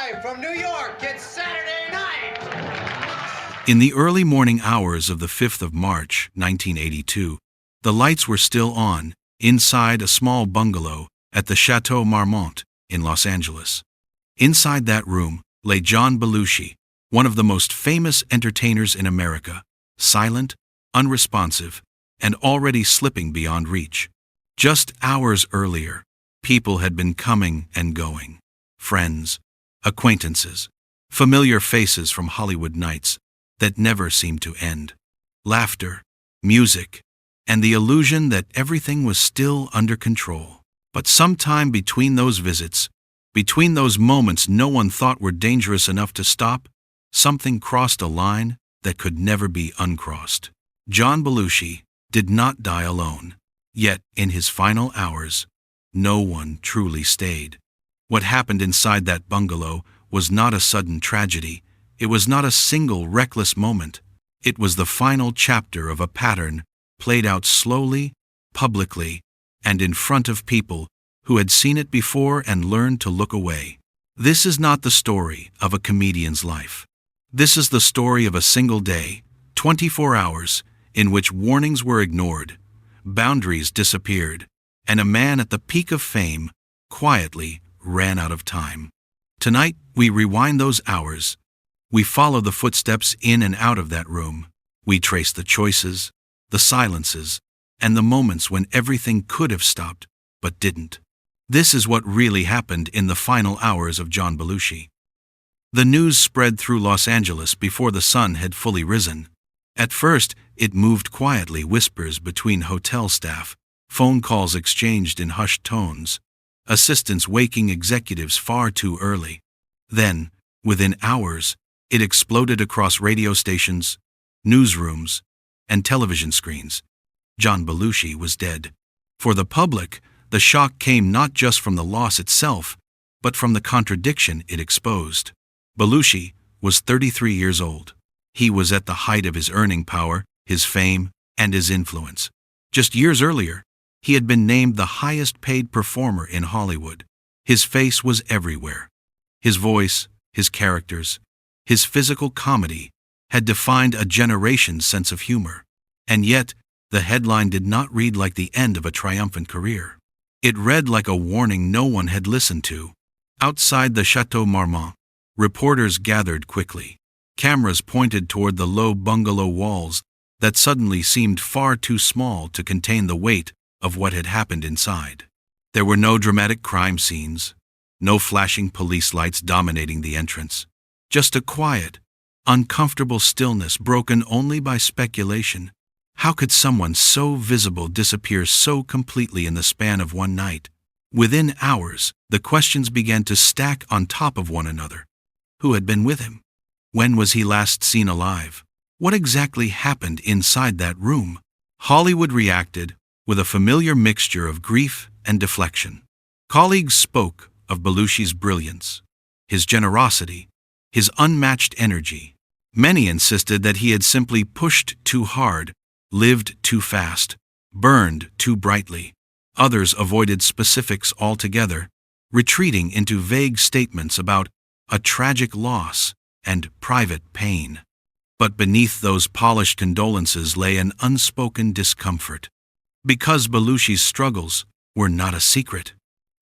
Live from New York, it's Saturday night! In the early morning hours of the 5th of March, 1982, the lights were still on inside a small bungalow at the Chateau Marmont in Los Angeles. Inside that room lay John Belushi, one of the most famous entertainers in America, silent, unresponsive, and already slipping beyond reach. Just hours earlier, people had been coming and going. Friends, acquaintances, familiar faces from Hollywood nights that never seemed to end. Laughter, music, and the illusion that everything was still under control. But sometime between those visits, between those moments no one thought were dangerous enough to stop, something crossed a line that could never be uncrossed. John Belushi did not die alone. Yet, in his final hours, no one truly stayed. What happened inside that bungalow was not a sudden tragedy. It was not a single reckless moment. It was the final chapter of a pattern played out slowly, publicly, and in front of people who had seen it before and learned to look away. This is not the story of a comedian's life. This is the story of a single day, 24 hours, in which warnings were ignored, boundaries disappeared, and a man at the peak of fame quietly ran out of time. Tonight, we rewind those hours. We follow the footsteps in and out of that room. We trace the choices, the silences, and the moments when everything could have stopped, but didn't. This is what really happened in the final hours of John Belushi. The news spread through Los Angeles before the sun had fully risen. At first, it moved quietly, whispers between hotel staff, phone calls exchanged in hushed tones, assistants waking executives far too early. Then, within hours, it exploded across radio stations, newsrooms, and television screens. John Belushi was dead. For the public, the shock came not just from the loss itself, but from the contradiction it exposed. Belushi was 33 years old. He was at the height of his earning power, his fame, and his influence. Just years earlier, he had been named the highest-paid performer in Hollywood. His face was everywhere. His voice, his characters, his physical comedy had defined a generation's sense of humor. And yet, the headline did not read like the end of a triumphant career. It read like a warning no one had listened to. Outside the Chateau Marmont, reporters gathered quickly. Cameras pointed toward the low bungalow walls that suddenly seemed far too small to contain the weight of what had happened inside. There were no dramatic crime scenes, no flashing police lights dominating the entrance. Just a quiet, uncomfortable stillness broken only by speculation. How could someone so visible disappear so completely in the span of one night? Within hours, the questions began to stack on top of one another. Who had been with him? When was he last seen alive? What exactly happened inside that room? Hollywood reacted with a familiar mixture of grief and deflection. Colleagues spoke of Belushi's brilliance, his generosity, his unmatched energy. Many insisted that he had simply pushed too hard, lived too fast, burned too brightly. Others avoided specifics altogether, retreating into vague statements about a tragic loss and private pain. But beneath those polished condolences lay an unspoken discomfort. Because Belushi's struggles were not a secret.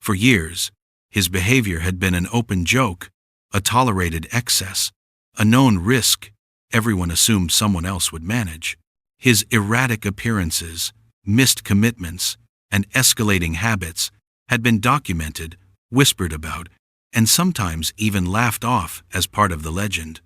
For years, his behavior had been an open joke, a tolerated excess, a known risk everyone assumed someone else would manage. His erratic appearances, missed commitments, and escalating habits had been documented, whispered about, and sometimes even laughed off as part of the legend.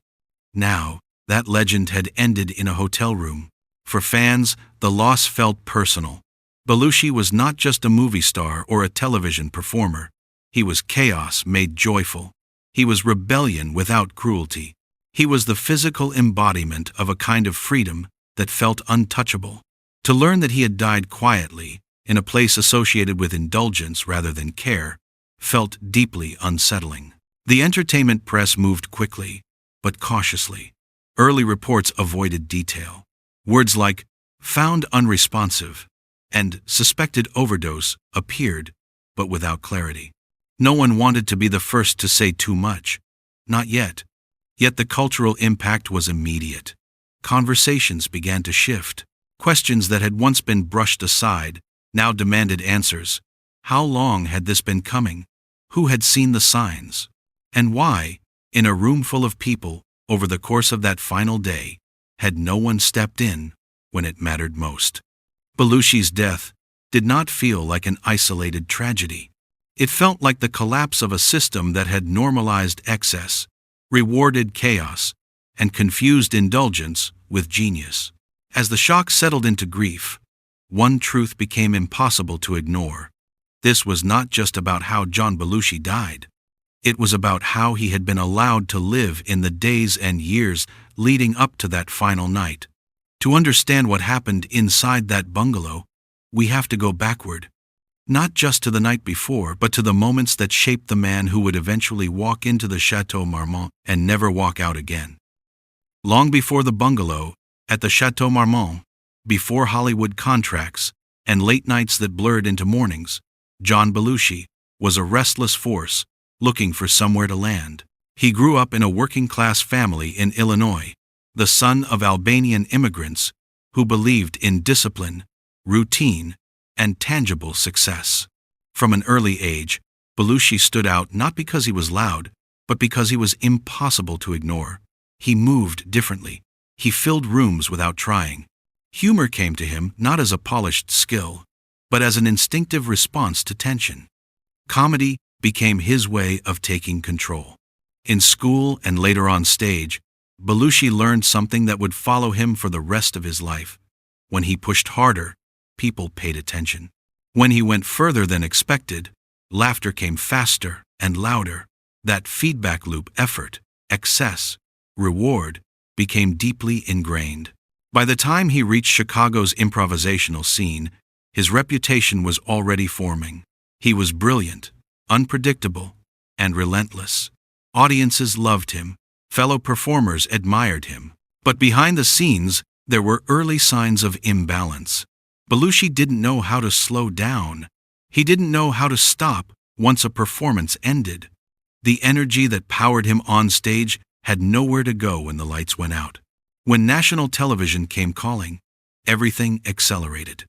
Now, that legend had ended in a hotel room. For fans, the loss felt personal. Belushi was not just a movie star or a television performer. He was chaos made joyful. He was rebellion without cruelty. He was the physical embodiment of a kind of freedom that felt untouchable. To learn that he had died quietly, in a place associated with indulgence rather than care, felt deeply unsettling. The entertainment press moved quickly, but cautiously. Early reports avoided detail. Words like "found unresponsive" and "suspected overdose" appeared, but without clarity. No one wanted to be the first to say too much. Not yet. Yet the cultural impact was immediate. Conversations began to shift. Questions that had once been brushed aside now demanded answers. How long had this been coming? Who had seen the signs? And why, in a room full of people, over the course of that final day, had no one stepped in when it mattered most? Belushi's death did not feel like an isolated tragedy. It felt like the collapse of a system that had normalized excess, rewarded chaos, and confused indulgence with genius. As the shock settled into grief, one truth became impossible to ignore. This was not just about how John Belushi died. It was about how he had been allowed to live in the days and years leading up to that final night. To understand what happened inside that bungalow, we have to go backward. Not just to the night before, but to the moments that shaped the man who would eventually walk into the Chateau Marmont and never walk out again. Long before the bungalow, at the Chateau Marmont, before Hollywood contracts and late nights that blurred into mornings, John Belushi was a restless force looking for somewhere to land. He grew up in a working-class family in Illinois, the son of Albanian immigrants who believed in discipline, routine, and tangible success. From an early age, Belushi stood out not because he was loud, but because he was impossible to ignore. He moved differently. He filled rooms without trying. Humor came to him not as a polished skill, but as an instinctive response to tension. Comedy became his way of taking control. In school and later on stage, Belushi learned something that would follow him for the rest of his life. When he pushed harder, people paid attention. When he went further than expected, laughter came faster and louder. That feedback loop, effort, excess, reward, became deeply ingrained. By the time he reached Chicago's improvisational scene, his reputation was already forming. He was brilliant, unpredictable, and relentless. Audiences loved him. Fellow performers admired him. But behind the scenes, there were early signs of imbalance. Belushi didn't know how to slow down. He didn't know how to stop once a performance ended. The energy that powered him on stage had nowhere to go when the lights went out. When national television came calling, everything accelerated.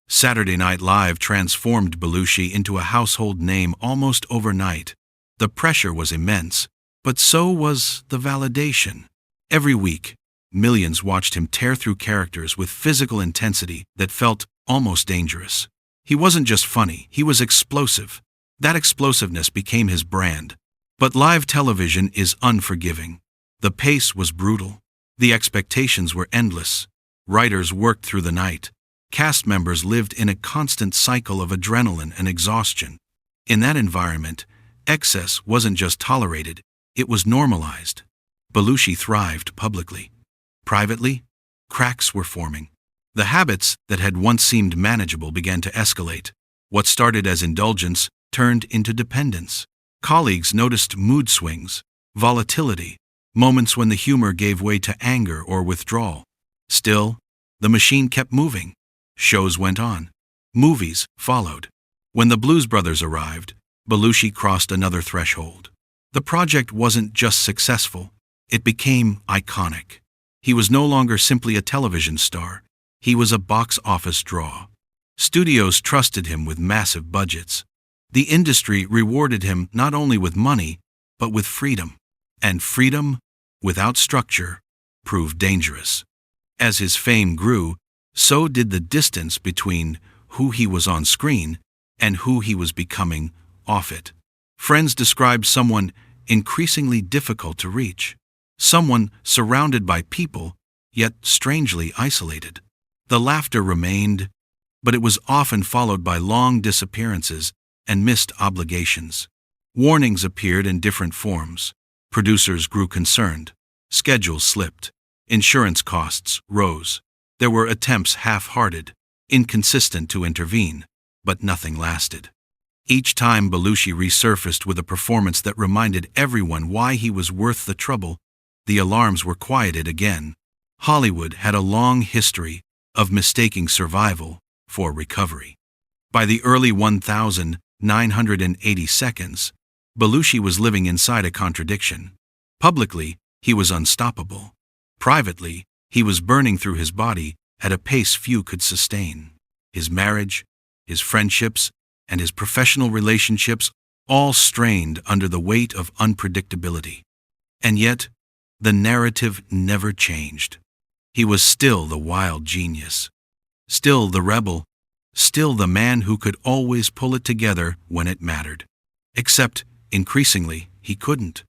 Saturday Night Live transformed Belushi into a household name almost overnight. The pressure was immense, but so was the validation. Every week, millions watched him tear through characters with physical intensity that felt almost dangerous. He wasn't just funny, he was explosive. That explosiveness became his brand. But live television is unforgiving. The pace was brutal. The expectations were endless. Writers worked through the night. Cast members lived in a constant cycle of adrenaline and exhaustion. In that environment, excess wasn't just tolerated, it was normalized. Belushi thrived publicly. Privately, cracks were forming. The habits that had once seemed manageable began to escalate. What started as indulgence turned into dependence. Colleagues noticed mood swings, volatility, moments when the humor gave way to anger or withdrawal. Still, the machine kept moving. Shows went on. Movies followed. When the Blues Brothers arrived, Belushi crossed another threshold. The project wasn't just successful, it became iconic. He was no longer simply a television star, he was a box office draw. Studios trusted him with massive budgets. The industry rewarded him not only with money, but with freedom. And freedom, without structure, proved dangerous. As his fame grew, so did the distance between who he was on screen and who he was becoming off it. Friends described someone increasingly difficult to reach. Someone surrounded by people, yet strangely isolated. The laughter remained, but it was often followed by long disappearances and missed obligations. Warnings appeared in different forms. Producers grew concerned. Schedules slipped. Insurance costs rose. There were attempts half-hearted, inconsistent to intervene, but nothing lasted. Each time Belushi resurfaced with a performance that reminded everyone why he was worth the trouble, the alarms were quieted again. Hollywood had a long history of mistaking survival for recovery. By the early 1980s, Belushi was living inside a contradiction. Publicly, he was unstoppable. Privately, he was burning through his body at a pace few could sustain. His marriage, his friendships, and his professional relationships all strained under the weight of unpredictability. And yet, the narrative never changed. He was still the wild genius, still the rebel, still the man who could always pull it together when it mattered. Except, increasingly, he couldn't.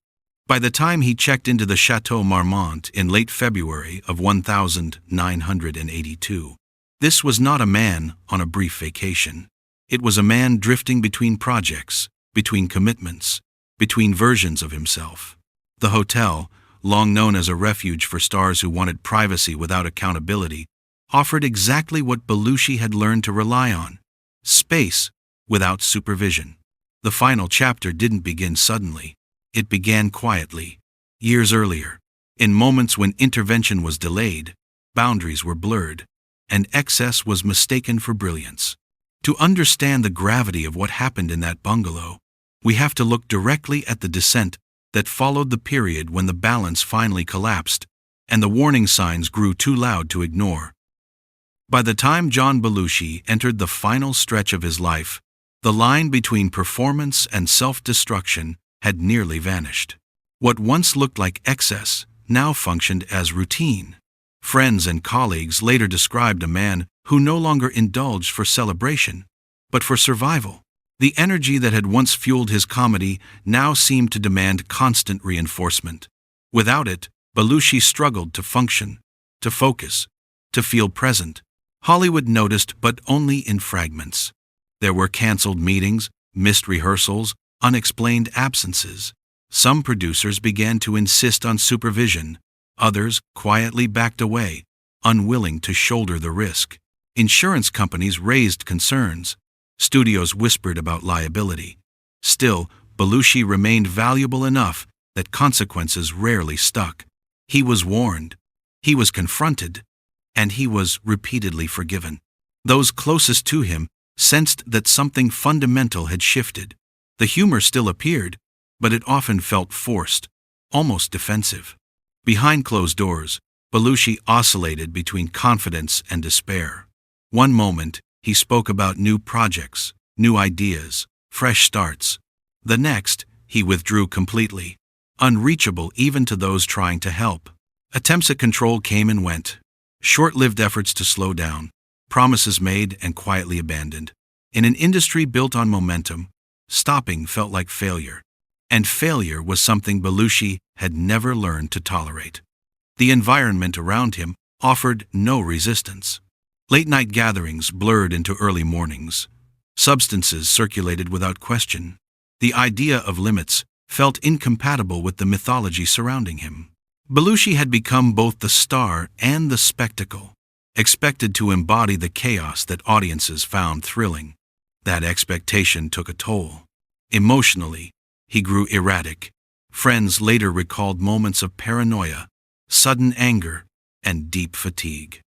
By the time he checked into the Chateau Marmont in late February of 1982, this was not a man on a brief vacation. It was a man drifting between projects, between commitments, between versions of himself. The hotel, long known as a refuge for stars who wanted privacy without accountability, offered exactly what Belushi had learned to rely on: space without supervision. The final chapter didn't begin suddenly. It began quietly, years earlier, in moments when intervention was delayed, boundaries were blurred, and excess was mistaken for brilliance. To understand the gravity of what happened in that bungalow, we have to look directly at the descent that followed the period when the balance finally collapsed and the warning signs grew too loud to ignore. By the time John Belushi entered the final stretch of his life, the line between performance and self-destruction had nearly vanished. What once looked like excess now functioned as routine. Friends and colleagues later described a man who no longer indulged for celebration, but for survival. The energy that had once fueled his comedy now seemed to demand constant reinforcement. Without it, Belushi struggled to function, to focus, to feel present. Hollywood noticed, but only in fragments. There were canceled meetings, missed rehearsals, unexplained absences. Some producers began to insist on supervision. Others quietly backed away, unwilling to shoulder the risk. Insurance companies raised concerns. Studios whispered about liability. Still, Belushi remained valuable enough that consequences rarely stuck. He was warned, he was confronted, and he was repeatedly forgiven. Those closest to him sensed that something fundamental had shifted. The humor still appeared, but it often felt forced, almost defensive. Behind closed doors, Belushi oscillated between confidence and despair. One moment, he spoke about new projects, new ideas, fresh starts. The next, he withdrew completely, unreachable even to those trying to help. Attempts at control came and went. Short-lived efforts to slow down, promises made and quietly abandoned. In an industry built on momentum, stopping felt like failure. And failure was something Belushi had never learned to tolerate. The environment around him offered no resistance. Late-night gatherings blurred into early mornings. Substances circulated without question. The idea of limits felt incompatible with the mythology surrounding him. Belushi had become both the star and the spectacle, expected to embody the chaos that audiences found thrilling. That expectation took a toll. Emotionally, he grew erratic. Friends later recalled moments of paranoia, sudden anger, and deep fatigue.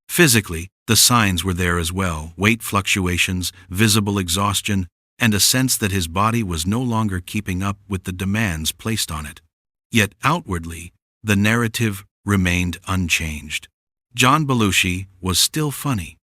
Physically, the signs were there as well: weight fluctuations, visible exhaustion, and a sense that his body was no longer keeping up with the demands placed on it. Yet outwardly, the narrative remained unchanged. John Belushi was still funny,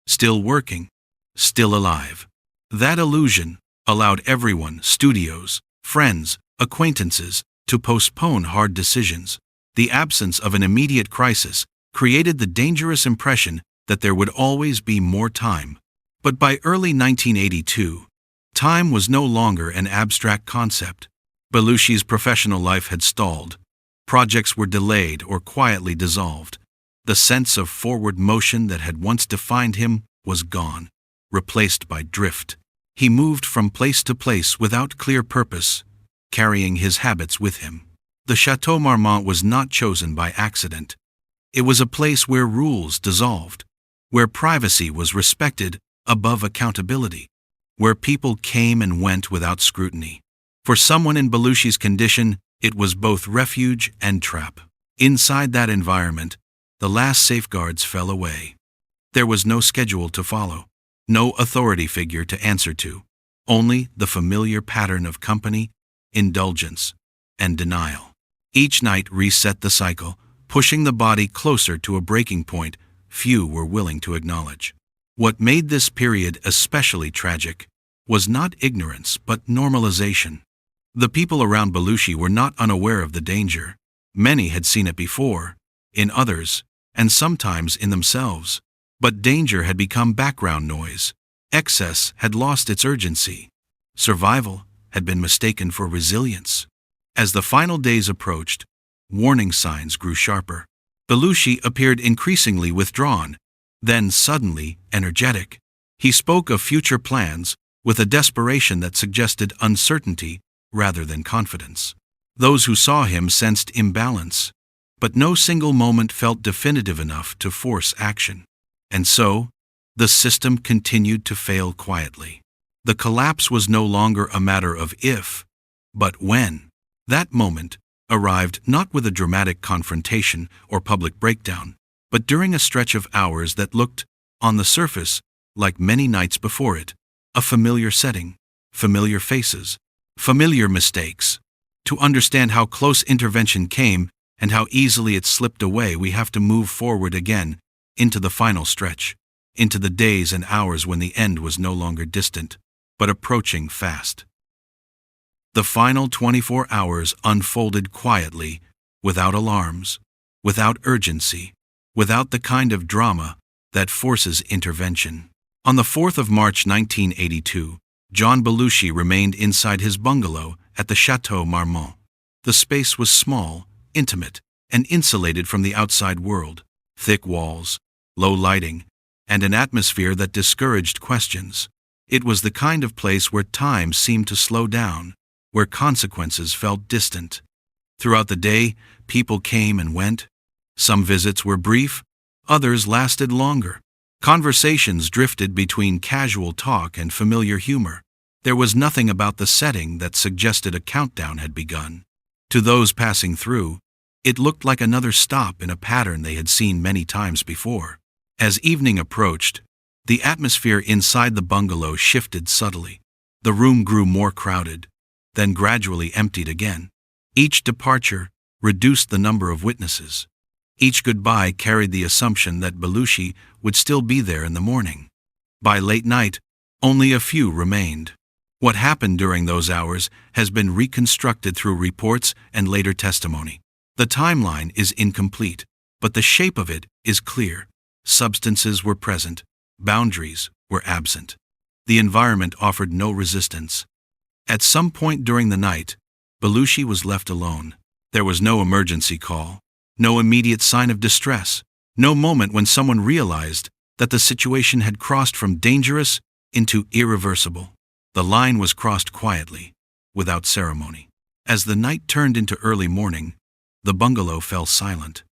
still working, still alive. That illusion allowed everyone, studios, friends, acquaintances, to postpone hard decisions. The absence of an immediate crisis created the dangerous impression that there would always be more time. But by early 1982, time was no longer an abstract concept. Belushi's professional life had stalled. Projects were delayed or quietly dissolved. The sense of forward motion that had once defined him was gone, replaced by drift. He moved from place to place without clear purpose, carrying his habits with him. The Chateau Marmont was not chosen by accident. It was a place where rules dissolved, where privacy was respected above accountability, where people came and went without scrutiny. For someone in Belushi's condition, it was both refuge and trap. Inside that environment, the last safeguards fell away. There was no schedule to follow, no authority figure to answer to, only the familiar pattern of company, indulgence, and denial. Each night reset the cycle, pushing the body closer to a breaking point few were willing to acknowledge. What made this period especially tragic was not ignorance but normalization. The people around Belushi were not unaware of the danger. Many had seen it before, in others, and sometimes in themselves. But danger had become background noise. Excess had lost its urgency. Survival had been mistaken for resilience. As the final days approached, warning signs grew sharper. Belushi appeared increasingly withdrawn, then suddenly energetic. He spoke of future plans with a desperation that suggested uncertainty rather than confidence. Those who saw him sensed imbalance, but no single moment felt definitive enough to force action. And so, the system continued to fail quietly. The collapse was no longer a matter of if, but when. That moment arrived not with a dramatic confrontation or public breakdown, but during a stretch of hours that looked, on the surface, like many nights before it. A familiar setting, familiar faces, familiar mistakes. To understand how close intervention came and how easily it slipped away, we have to move forward again, into the final stretch, into the days and hours when the end was no longer distant, but approaching fast. The final 24 hours unfolded quietly, without alarms, without urgency, without the kind of drama that forces intervention. On the 4th of March 1982, John Belushi remained inside his bungalow at the Chateau Marmont. The space was small, intimate, and insulated from the outside world. Thick walls, low lighting, and an atmosphere that discouraged questions. It was the kind of place where time seemed to slow down, where consequences felt distant. Throughout the day, people came and went. Some visits were brief, others lasted longer. Conversations drifted between casual talk and familiar humor. There was nothing about the setting that suggested a countdown had begun. To those passing through, it looked like another stop in a pattern they had seen many times before. As evening approached, the atmosphere inside the bungalow shifted subtly. The room grew more crowded, then gradually emptied again. Each departure reduced the number of witnesses. Each goodbye carried the assumption that Belushi would still be there in the morning. By late night, only a few remained. What happened during those hours has been reconstructed through reports and later testimony. The timeline is incomplete, but the shape of it is clear. Substances were present, boundaries were absent. The environment offered no resistance. At some point during the night, Belushi was left alone. There was no emergency call, no immediate sign of distress, no moment when someone realized that the situation had crossed from dangerous into irreversible. The line was crossed quietly, without ceremony. As the night turned into early morning, the bungalow fell silent.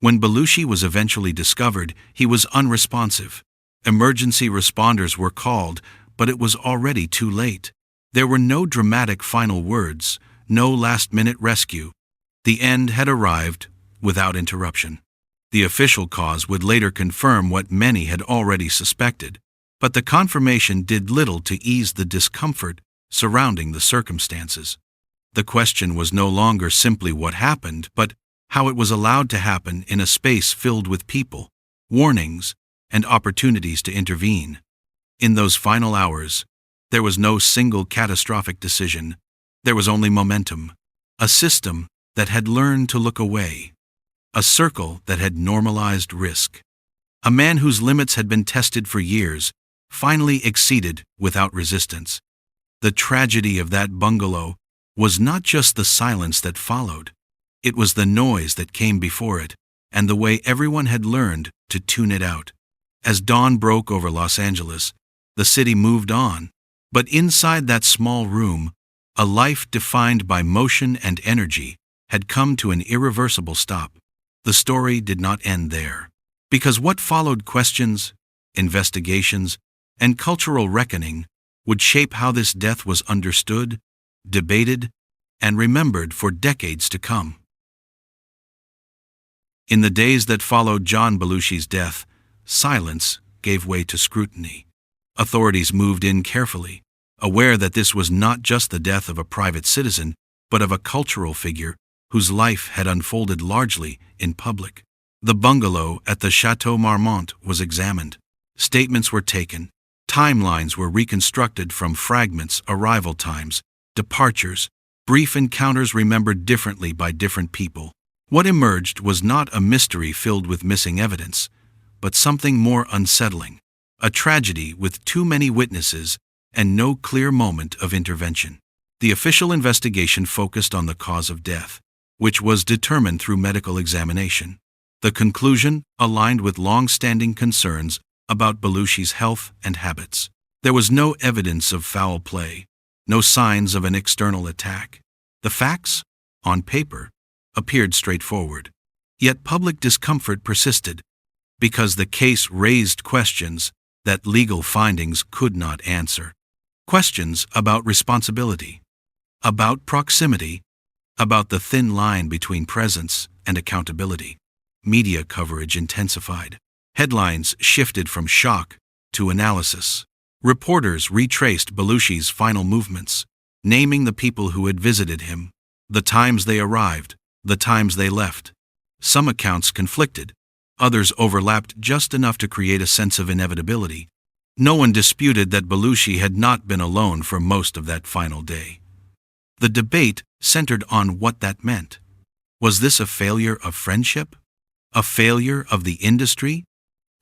When Belushi was eventually discovered, he was unresponsive. Emergency responders were called, but it was already too late. There were no dramatic final words, no last-minute rescue. The end had arrived without interruption. The official cause would later confirm what many had already suspected, but the confirmation did little to ease the discomfort surrounding the circumstances. The question was no longer simply what happened, but how it was allowed to happen in a space filled with people, warnings, and opportunities to intervene. In those final hours, there was no single catastrophic decision. There was only momentum, a system that had learned to look away, a circle that had normalized risk. A man whose limits had been tested for years finally exceeded without resistance. The tragedy of that bungalow was not just the silence that followed. It was the noise that came before it, and the way everyone had learned to tune it out. As dawn broke over Los Angeles, the city moved on, but inside that small room, a life defined by motion and energy had come to an irreversible stop. The story did not end there, because what followed, questions, investigations, and cultural reckoning, would shape how this death was understood, debated, and remembered for decades to come. In the days that followed John Belushi's death, silence gave way to scrutiny. Authorities moved in carefully, aware that this was not just the death of a private citizen, but of a cultural figure whose life had unfolded largely in public. The bungalow at the Chateau Marmont was examined. Statements were taken. Timelines were reconstructed from fragments, arrival times, departures, brief encounters remembered differently by different people. What emerged was not a mystery filled with missing evidence, but something more unsettling. A tragedy with too many witnesses and no clear moment of intervention. The official investigation focused on the cause of death, which was determined through medical examination. The conclusion aligned with long-standing concerns about Belushi's health and habits. There was no evidence of foul play, no signs of an external attack. The facts, on paper, appeared straightforward. Yet public discomfort persisted, because the case raised questions that legal findings could not answer. Questions about responsibility, about proximity, about the thin line between presence and accountability. Media coverage intensified. Headlines shifted from shock to analysis. Reporters retraced Belushi's final movements, naming the people who had visited him, the times they arrived, the times they left. Some accounts conflicted, others overlapped just enough to create a sense of inevitability. No one disputed that Belushi had not been alone for most of that final day. The debate centered on what that meant. Was this a failure of friendship? A failure of the industry?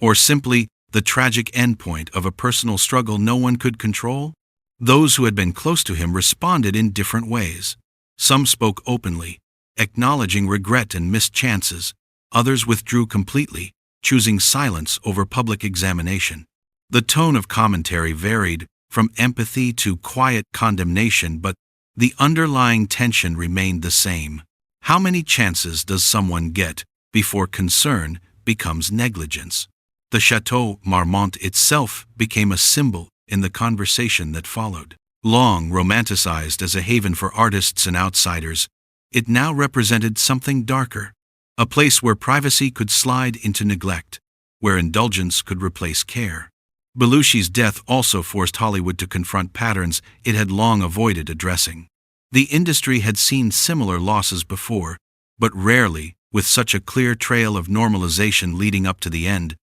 Or simply the tragic endpoint of a personal struggle no one could control? Those who had been close to him responded in different ways. Some spoke openly, acknowledging regret and missed chances. Others withdrew completely, choosing silence over public examination. The tone of commentary varied from empathy to quiet condemnation, but the underlying tension remained the same. How many chances does someone get before concern becomes negligence? The Chateau Marmont itself became a symbol in the conversation that followed. Long romanticized as a haven for artists and outsiders, it now represented something darker, a place where privacy could slide into neglect, where indulgence could replace care. Belushi's death also forced Hollywood to confront patterns it had long avoided addressing. The industry had seen similar losses before, but rarely with such a clear trail of normalization leading up to the end.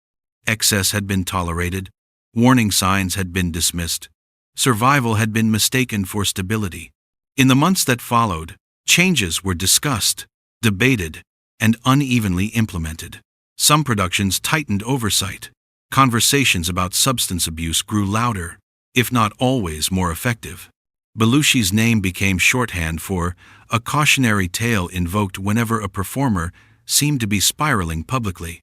Excess had been tolerated, warning signs had been dismissed, survival had been mistaken for stability. In the months that followed, changes were discussed, debated, and unevenly implemented. Some productions tightened oversight. Conversations about substance abuse grew louder, if not always more effective. Belushi's name became shorthand for a cautionary tale invoked whenever a performer seemed to be spiraling publicly.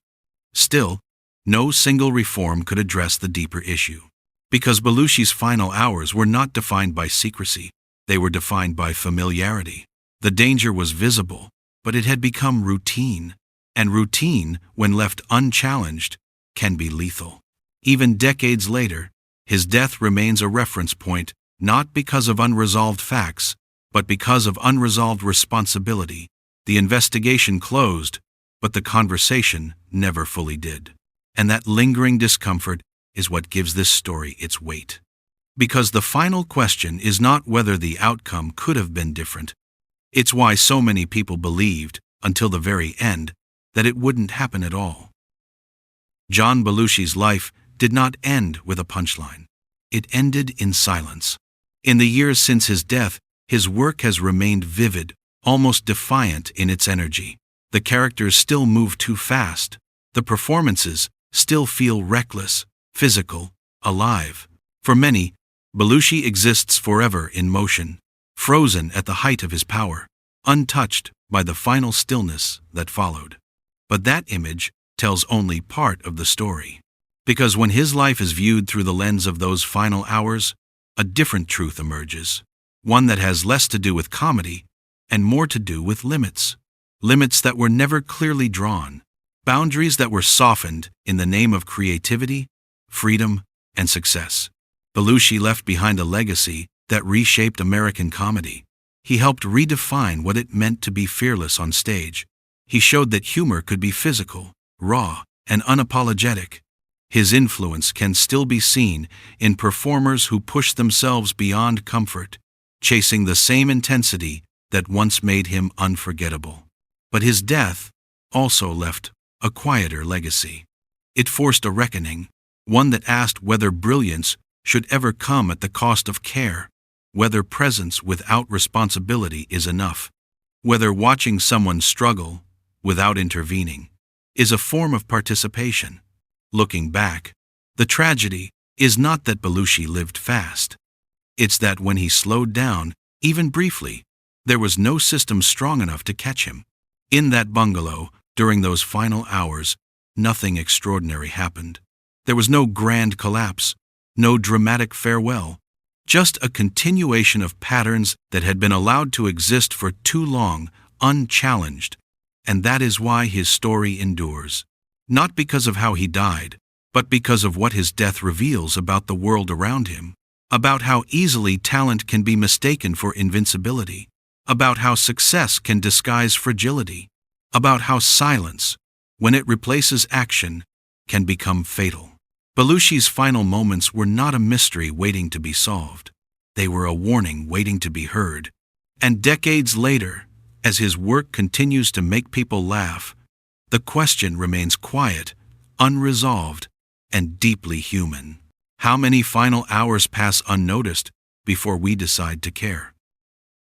Still, no single reform could address the deeper issue. Because Belushi's final hours were not defined by secrecy, they were defined by familiarity. The danger was visible, but it had become routine, and routine, when left unchallenged, can be lethal. Even decades later, his death remains a reference point, not because of unresolved facts, but because of unresolved responsibility. The investigation closed, but the conversation never fully did. And that lingering discomfort is what gives this story its weight. Because the final question is not whether the outcome could have been different. It's why so many people believed, until the very end, that it wouldn't happen at all. John Belushi's life did not end with a punchline. It ended in silence. In the years since his death, his work has remained vivid, almost defiant in its energy. The characters still move too fast. The performances still feel reckless, physical, alive. For many, Belushi exists forever in motion, frozen at the height of his power, untouched by the final stillness that followed. But that image tells only part of the story. Because when his life is viewed through the lens of those final hours, a different truth emerges. One that has less to do with comedy and more to do with limits. Limits that were never clearly drawn. Boundaries that were softened in the name of creativity, freedom, and success. Belushi left behind a legacy that reshaped American comedy. He helped redefine what it meant to be fearless on stage. He showed that humor could be physical, raw, and unapologetic. His influence can still be seen in performers who push themselves beyond comfort, chasing the same intensity that once made him unforgettable. But his death also left a quieter legacy. It forced a reckoning, one that asked whether brilliance should ever come at the cost of care, whether presence without responsibility is enough, whether watching someone struggle without intervening is a form of participation. Looking back, the tragedy is not that Belushi lived fast. It's that when he slowed down, even briefly, there was no system strong enough to catch him. In that bungalow, during those final hours, nothing extraordinary happened. There was no grand collapse, no dramatic farewell, just a continuation of patterns that had been allowed to exist for too long, unchallenged. And that is why his story endures. Not because of how he died, but because of what his death reveals about the world around him, about how easily talent can be mistaken for invincibility, about how success can disguise fragility, about how silence, when it replaces action, can become fatal. Belushi's final moments were not a mystery waiting to be solved. They were a warning waiting to be heard. And decades later, as his work continues to make people laugh, the question remains quiet, unresolved, and deeply human. How many final hours pass unnoticed before we decide to care?